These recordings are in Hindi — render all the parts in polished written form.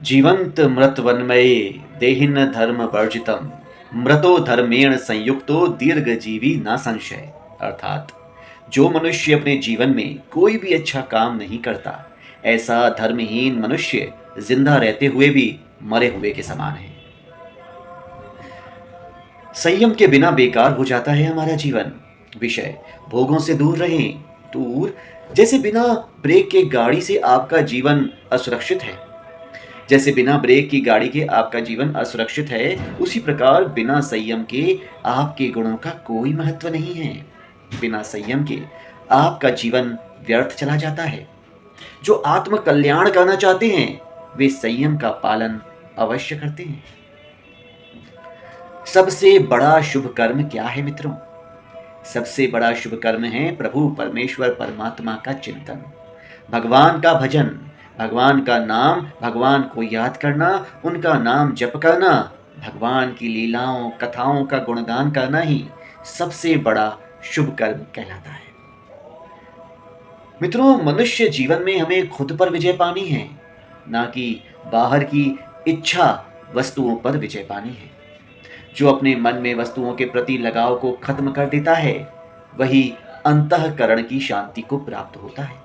जीवंत मृतवन्मये देहिन धर्म वर्जितम मृतो धर्मेण संयुक्तो दीर्घ जीवी न संशय। अर्थात जो मनुष्य अपने जीवन में कोई भी अच्छा काम नहीं करता, ऐसा धर्महीन मनुष्य जिंदा रहते हुए भी मरे हुए के समान है। संयम के बिना बेकार हो जाता है हमारा जीवन। विषय भोगों से दूर रहें, दूर। जैसे बिना ब्रेक के गाड़ी से आपका जीवन असुरक्षित है, जैसे बिना ब्रेक की गाड़ी के आपका जीवन असुरक्षित है, उसी प्रकार बिना संयम के आपके गुणों का कोई महत्व नहीं है। बिना संयम के आपका जीवन व्यर्थ चला जाता है। जो आत्म कल्याण करना चाहते हैं, वे संयम का पालन अवश्य करते हैं। सबसे बड़ा शुभ कर्म क्या है मित्रों? सबसे बड़ा शुभ कर्म है प्रभु परमेश्वर परमात्मा का चिंतन, भगवान का भजन, भगवान का नाम, भगवान को याद करना, उनका नाम जप करना, भगवान की लीलाओं कथाओं का गुणगान करना ही सबसे बड़ा शुभ कर्म कहलाता है। मित्रों, मनुष्य जीवन में हमें खुद पर विजय पानी है, ना कि बाहर की इच्छा वस्तुओं पर विजय पानी है। जो अपने मन में वस्तुओं के प्रति लगाव को खत्म कर देता है, वही अंतःकरण की शांति को प्राप्त होता है।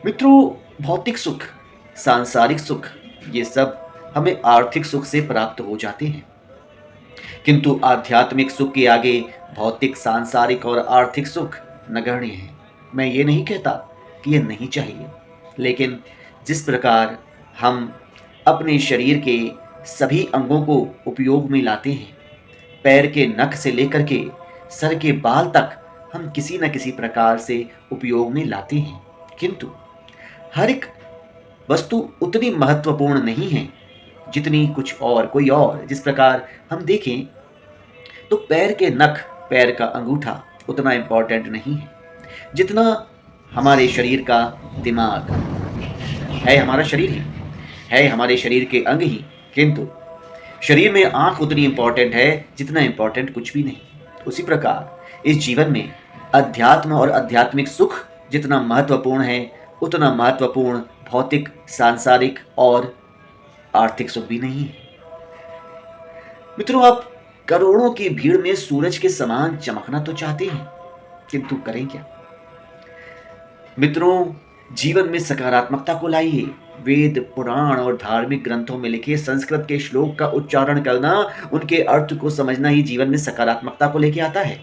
मित्रों, भौतिक सुख, सांसारिक सुख, ये सब हमें आर्थिक सुख से प्राप्त हो जाते हैं, किंतु आध्यात्मिक सुख के आगे भौतिक, सांसारिक और आर्थिक सुख नगण्य हैं। मैं ये नहीं कहता कि ये नहीं चाहिए, लेकिन जिस प्रकार हम अपने शरीर के सभी अंगों को उपयोग में लाते हैं, पैर के नख से लेकर के सर के बाल तक हम किसी न किसी प्रकार से उपयोग में लाते हैं, किंतु हर एक वस्तु उतनी महत्वपूर्ण नहीं है जितनी कुछ और कोई और। जिस प्रकार हम देखें तो पैर के नख, पैर का अंगूठा उतना इम्पोर्टेंट नहीं है जितना हमारे शरीर का दिमाग है। हमारा शरीर ही है, हमारे शरीर के अंग ही, किंतु शरीर में आंख उतनी इम्पोर्टेंट है जितना इम्पोर्टेंट कुछ भी नहीं। उसी प्रकार इस जीवन में अध्यात्म और आध्यात्मिक सुख जितना महत्वपूर्ण है, उतना महत्वपूर्ण भौतिक, सांसारिक और आर्थिक सुख भी नहीं है। मित्रों, आप करोड़ों की भीड़ में सूरज के समान चमकना तो चाहते हैं, किंतु करें क्या? मित्रों, जीवन में सकारात्मकता को लाइए। वेद, पुराण और धार्मिक ग्रंथों में लिखे संस्कृत के श्लोक का उच्चारण करना, उनके अर्थ को समझना ही जीवन में सकारात्मकता को लेके आता है।